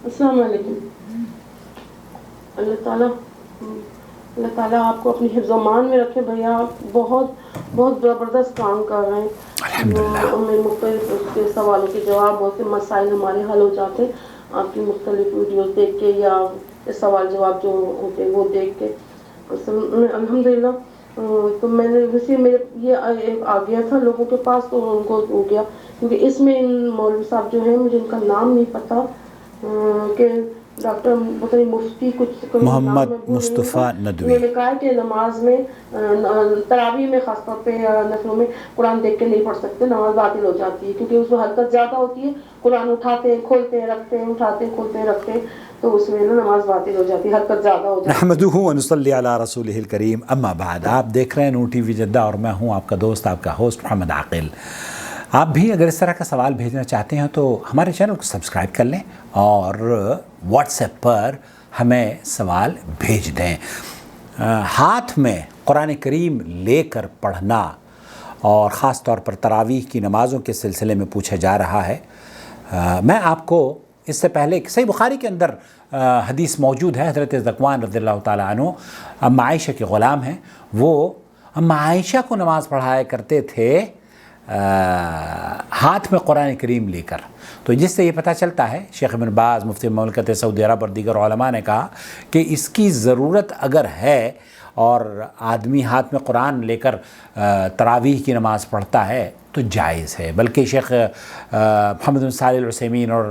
السلام علیکم. اللہ تعالیٰ آپ کو اپنی حفظ و امان میں رکھے. بھیا آپ بہت زبردست کام کر رہے ہیں. ہمیں مختلف اس کے سوالوں کے جواب، بہت سے مسائل ہمارے حل ہو جاتے ہیں آپ کی مختلف ویڈیوز دیکھ کے یا سوال جواب جو ہوتے ہیں وہ دیکھ کے. الحمدللہ. تو میں نے ویسے میرے یہ آ گیا تھا لوگوں کے پاس، تو ان کو ہو گیا کیونکہ اس میں ان مولوی صاحب جو ہیں مجھے ان کا نام نہیں پتہ کہ ڈاکٹر مفتی کچھ محمد مصطفیٰ ندوی. انہوں نے کہا کہ نماز میں تراویح میں خاص طور پہ نفلوں میں قرآن دیکھ کے نہیں پڑھ سکتے، نماز باطل ہو جاتی ہے کیونکہ اس میں حرکت زیادہ ہوتی ہے. قرآن اٹھاتے ہیں کھولتے ہیں رکھتے ہیں، اٹھاتے ہیں کھولتے ہیں رکھتے ہیں، تو اس میں نماز باطل ہو جاتی ہے، حرکت زیادہ ہو جاتی ہے. نحمدہ و نصلی علی رسولہ الکریم. اما بعد، آپ دیکھ رہے ہیں نور ٹی وی جدہ اور میں ہوں آپ کا دوست، آپ کا ہوسٹ محمد عاقل. آپ بھی اگر اس طرح کا سوال بھیجنا چاہتے ہیں تو ہمارے چینل کو سبسکرائب کر لیں اور واٹس ایپ پر ہمیں سوال بھیج دیں. ہاتھ میں قرآن کریم لے کر پڑھنا اور خاص طور پر تراویح کی نمازوں کے سلسلے میں پوچھا جا رہا ہے. میں آپ کو اس سے پہلے صحیح بخاری کے اندر حدیث موجود ہے. حضرت ذکوان رضی اللہ تعالیٰ عنہ ام عائشہ کے غلام ہیں، وہ ام عائشہ کو نماز پڑھایا کرتے تھے ہاتھ میں قرآن کریم لے کر. تو جس سے یہ پتہ چلتا ہے، شیخ ابن باز مفتی مملکت سعودی عرب اور دیگر علماء نے کہا کہ اس کی ضرورت اگر ہے اور آدمی ہاتھ میں قرآن لے کر تراویح کی نماز پڑھتا ہے تو جائز ہے. بلکہ شیخ محمد بن صالح العثیمین اور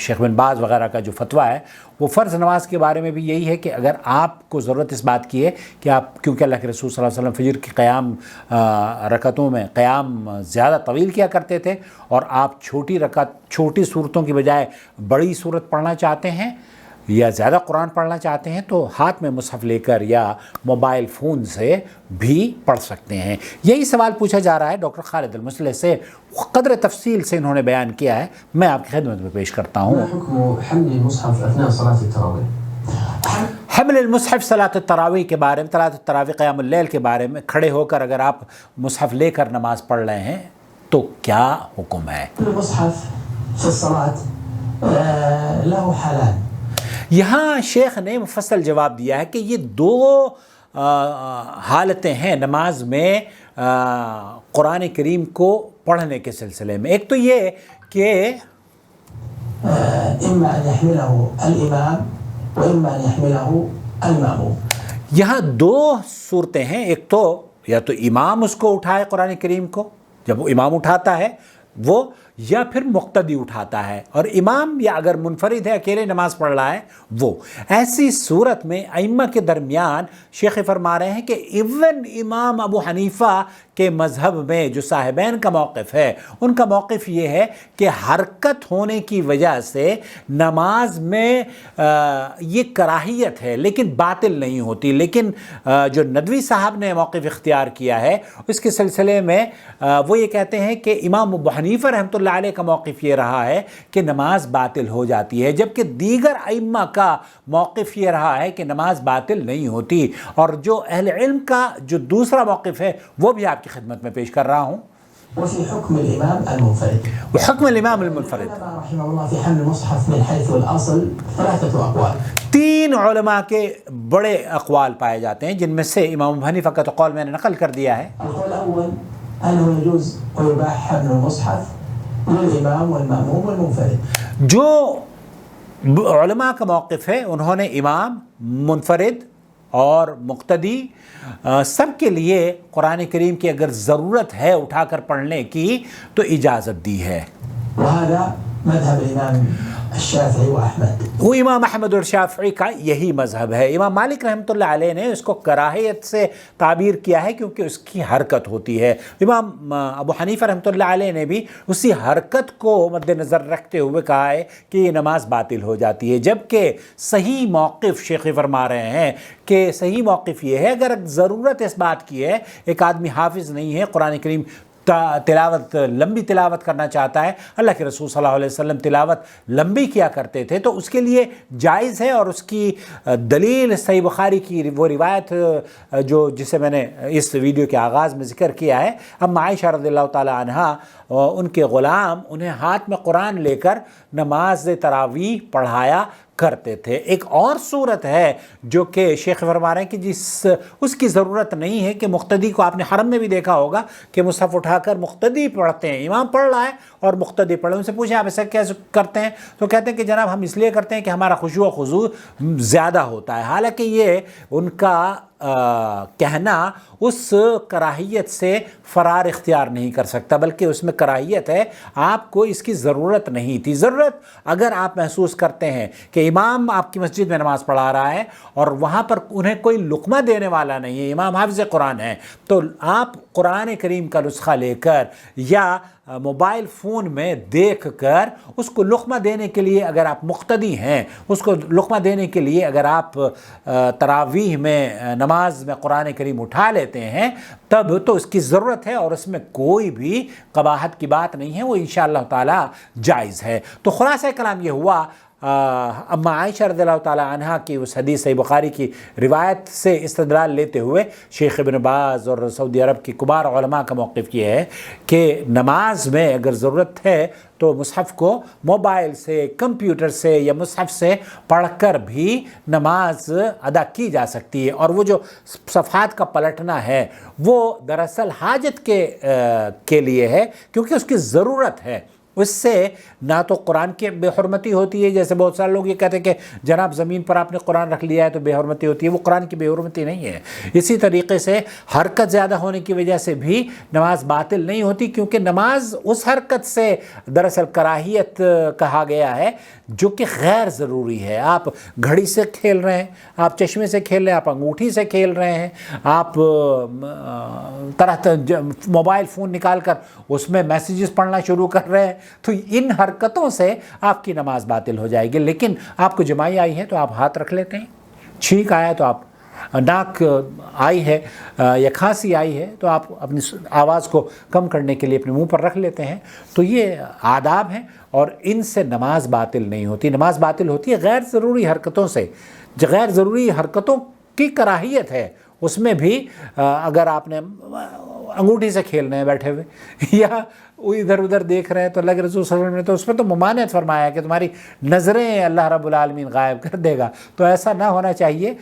شیخ بن باز وغیرہ کا جو فتویٰ ہے وہ فرض نماز کے بارے میں بھی یہی ہے کہ اگر آپ کو ضرورت اس بات کی ہے کہ آپ، کیونکہ اللہ کے رسول صلی اللہ علیہ وسلم فجر کی قیام رکعتوں میں قیام زیادہ طویل کیا کرتے تھے اور آپ چھوٹی صورتوں کی بجائے بڑی صورت پڑھنا چاہتے ہیں یا زیادہ قرآن پڑھنا چاہتے ہیں تو ہاتھ میں مصحف لے کر یا موبائل فون سے بھی پڑھ سکتے ہیں. یہی سوال پوچھا جا رہا ہے ڈاکٹر خالد المصلح سے، قدر تفصیل سے انہوں نے بیان کیا ہے. میں آپ کی خدمت میں پیش کرتا ہوں. حمل المصحف اثناء صلاة التراویح. حمل المصحف صلاۃ التراویح کے بارے میں، صلاۃ التراویح قیام اللیل کے بارے میں، کھڑے ہو کر اگر آپ مصحف لے کر نماز پڑھ رہے ہیں تو کیا حکم ہے؟ المصحف في الصلاة له حالان. یہاں شیخ نے مفصل جواب دیا ہے کہ یہ دو حالتیں ہیں نماز میں قرآن کریم کو پڑھنے کے سلسلے میں. ایک تو یہ کہ اما ان يحمله الامام واما ان يحمله الماموم. یہاں دو صورتیں ہیں. ایک تو یا تو امام اس کو اٹھائے قرآن کریم کو، جب وہ امام اٹھاتا ہے وہ، یا پھر مقتدی اٹھاتا ہے، اور امام یا اگر منفرد ہے اکیلے نماز پڑھ رہا ہے وہ. ایسی صورت میں ائمہ کے درمیان شیخ فرما رہے ہیں کہ ایون امام ابو حنیفہ کے مذہب میں جو صاحبین کا موقف ہے، ان کا موقف یہ ہے کہ حرکت ہونے کی وجہ سے نماز میں یہ کراہیت ہے لیکن باطل نہیں ہوتی. لیکن جو ندوی صاحب نے موقف اختیار کیا ہے اس کے سلسلے میں وہ یہ کہتے ہیں کہ امام ابو حنیفہ رحمۃ اللہ علیہ کا موقف یہ رہا ہے کہ نماز باطل ہو جاتی ہے، جبکہ دیگر ائمہ کا موقف یہ رہا ہے کہ نماز باطل نہیں ہوتی. اور جو اہل علم کا جو دوسرا موقف ہے وہ بھی آپ کی خدمت میں پیش کر رہا ہوں. وفي حكم الامام المنفرد. وحكم الامام المنفرد. رحمه الله في حمل المصحف من حيث الاصل ثلاثه اقوال. تین علماء کے بڑے اقوال پائے جاتے ہیں، جن میں سے امام ابو حنیفہ کا تو قول میں نے نقل کر دیا ہے. القول الاول انه يجوز ويباح حمل المصحف للامام والماموم والمنفرد. جو علماء کا موقف ہے انہوں نے امام، منفرد اور مقتدی سب کے لیے قرآن کریم کی اگر ضرورت ہے اٹھا کر پڑھنے کی تو اجازت دی ہے. وهذا مذهب الامام الشافعي واحمد. وہ امام احمد اور شافعی کا یہی مذہب ہے. امام مالک رحمۃ اللہ علیہ نے اس کو کراہیت سے تعبیر کیا ہے کیونکہ اس کی حرکت ہوتی ہے. امام ابو حنیفہ رحمۃ اللہ علیہ نے بھی اسی حرکت کو مد نظر رکھتے ہوئے کہا ہے کہ یہ نماز باطل ہو جاتی ہے. جبکہ صحیح موقف شیخ فرما رہے ہیں کہ صحیح موقف یہ ہے اگر ضرورت اس بات کی ہے، ایک آدمی حافظ نہیں ہے، قرآن کریم تلاوت لمبی تلاوت کرنا چاہتا ہے، اللہ کے رسول صلی اللہ علیہ وسلم تلاوت لمبی کیا کرتے تھے، تو اس کے لیے جائز ہے، اور اس کی دلیل صحیح بخاری کی وہ روایت جسے میں نے اس ویڈیو کے آغاز میں ذکر کیا ہے، اب عائشہ رضی اللہ تعالی عنہا ان کے غلام انہیں ہاتھ میں قرآن لے کر نماز تراویح پڑھایا کرتے تھے۔ ایک اور صورت ہے جو کہ شیخ فرما رہے ہیں کہ اس کی ضرورت نہیں ہے کہ مقتدی کو، آپ نے حرم میں بھی دیکھا ہوگا کہ مصحف اٹھا کر مقتدی پڑھتے ہیں، امام پڑھ رہا ہے اور مقتدی پڑھ رہے ہیں، ان سے پوچھیں آپ ایسا کیسے کرتے ہیں، تو کہتے ہیں کہ جناب ہم اس لیے کرتے ہیں کہ ہمارا خشوع و خضوع زیادہ ہوتا ہے۔ حالانکہ یہ ان کا کہنا اس کراہیت سے فرار اختیار نہیں کر سکتا، بلکہ اس میں کراہیت ہے، آپ کو اس کی ضرورت نہیں تھی۔ ضرورت اگر آپ محسوس کرتے ہیں کہ امام آپ کی مسجد میں نماز پڑھا رہا ہے اور وہاں پر انہیں کوئی لقمہ دینے والا نہیں ہے، امام حافظ قرآن ہے، تو آپ قرآن کریم کا نسخہ لے کر یا موبائل فون میں دیکھ کر اس کو لقمہ دینے کے لیے اگر آپ مقتدی ہیں، اس کو لقمہ دینے کے لیے اگر آپ تراویح میں نماز میں قرآن کریم اٹھا لیتے ہیں، تب تو اس کی ضرورت ہے اور اس میں کوئی بھی قباحت کی بات نہیں ہے، وہ انشاءاللہ تعالی جائز ہے۔ تو خلاصہ کلام یہ ہوا، اما عائشہ رضی اللہ تعالی عنہا کی اس حدیث صحیح بخاری کی روایت سے استدلال لیتے ہوئے شیخ ابن باز اور سعودی عرب کی کبار علماء کا موقف یہ ہے کہ نماز میں اگر ضرورت ہے تو مصحف کو موبائل سے، کمپیوٹر سے یا مصحف سے پڑھ کر بھی نماز ادا کی جا سکتی ہے، اور وہ جو صفحات کا پلٹنا ہے وہ دراصل حاجت کے لیے ہے، کیونکہ اس کی ضرورت ہے۔ اس سے نہ تو قرآن کی بے حرمتی ہوتی ہے، جیسے بہت سارے لوگ یہ کہتے ہیں کہ جناب زمین پر آپ نے قرآن رکھ لیا ہے تو بے حرمتی ہوتی ہے، وہ قرآن کی بے حرمتی نہیں ہے۔ اسی طریقے سے حرکت زیادہ ہونے کی وجہ سے بھی نماز باطل نہیں ہوتی، کیونکہ نماز اس حرکت سے دراصل کراہیت کہا گیا ہے جو کہ غیر ضروری ہے۔ آپ گھڑی سے کھیل رہے ہیں، آپ چشمے سے کھیل رہے ہیں، آپ انگوٹھی سے کھیل رہے ہیں، آپ طرح موبائل فون نکال کر اس میں میسیجز پڑھنا شروع کر رہے ہیں، تو ان حرکتوں سے آپ کی نماز باطل ہو جائے گی۔ لیکن آپ کو جمائی آئی ہے تو آپ ہاتھ رکھ لیتے ہیں، چھینک آیا تو آپ، ناک آئی ہے یا کھانسی آئی ہے تو آپ اپنی آواز کو کم کرنے کے لیے اپنے منہ پر رکھ لیتے ہیں۔ تو یہ آداب ہیں اور ان سے نماز باطل نہیں ہوتی۔ نماز باطل ہوتی ہے غیر ضروری حرکتوں سے۔ جو غیر ضروری حرکتوں کی کراہیت ہے، اس میں بھی اگر آپ نے انگوٹھی سے کھیل رہے ہیں بیٹھے ہوئے یا ادھر ادھر دیکھ رہے ہیں، تو اللہ کے رسول صلی اللہ علیہ وسلم نے تو اس پر تو ممانعت فرمایا ہے کہ تمہاری نظریں اللہ رب العالمین غائب کر دے گا۔ تو ایسا نہ ہونا چاہیے۔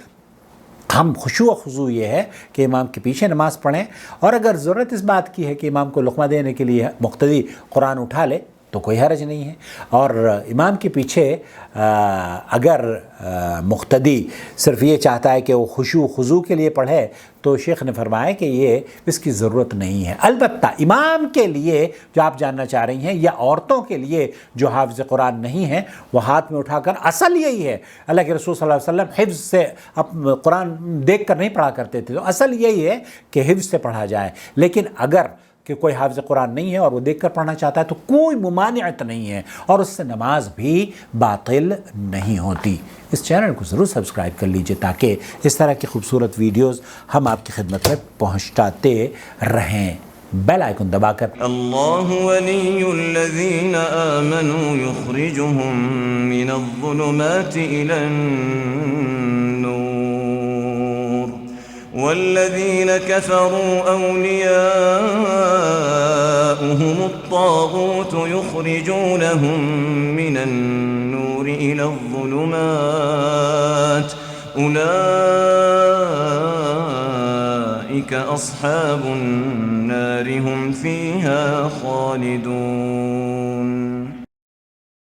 ہم خشوع و خضوع یہ ہے کہ امام کے پیچھے نماز پڑھیں، اور اگر ضرورت اس بات کی ہے کہ امام کو لقمہ دینے کے لیے مقتدی قرآن اٹھا لے تو کوئی حرج نہیں ہے، اور امام کے پیچھے اگر مقتدی صرف یہ چاہتا ہے کہ وہ خشوع و خضوع کے لیے پڑھے تو شیخ نے فرمایا کہ یہ اس کی ضرورت نہیں ہے۔ البتہ امام کے لیے جو آپ جاننا چاہ رہی ہیں، یا عورتوں کے لیے جو حافظ قرآن نہیں ہیں، وہ ہاتھ میں اٹھا کر، اصل یہی ہے، اللہ کے رسول صلی اللہ علیہ وسلم حفظ سے قرآن دیکھ کر نہیں پڑھا کرتے تھے، تو اصل یہی ہے کہ حفظ سے پڑھا جائے۔ لیکن اگر کہ کوئی حافظ قرآن نہیں ہے اور وہ دیکھ کر پڑھنا چاہتا ہے تو کوئی ممانعت نہیں ہے، اور اس سے نماز بھی باطل نہیں ہوتی۔ اس چینل کو ضرور سبسکرائب کر لیجئے تاکہ اس طرح کی خوبصورت ویڈیوز ہم آپ کی خدمت میں پہنچاتے رہیں۔ بیل آئیکن دبا کر۔ اللہ ولی الذین آمنوا یخرجهم من الظلمات الى النور والذین کفروا اولیاؤهم الطاغوت یخرجونهم من النور الى الظلمات أولئك أصحاب النار هم فيها خالدون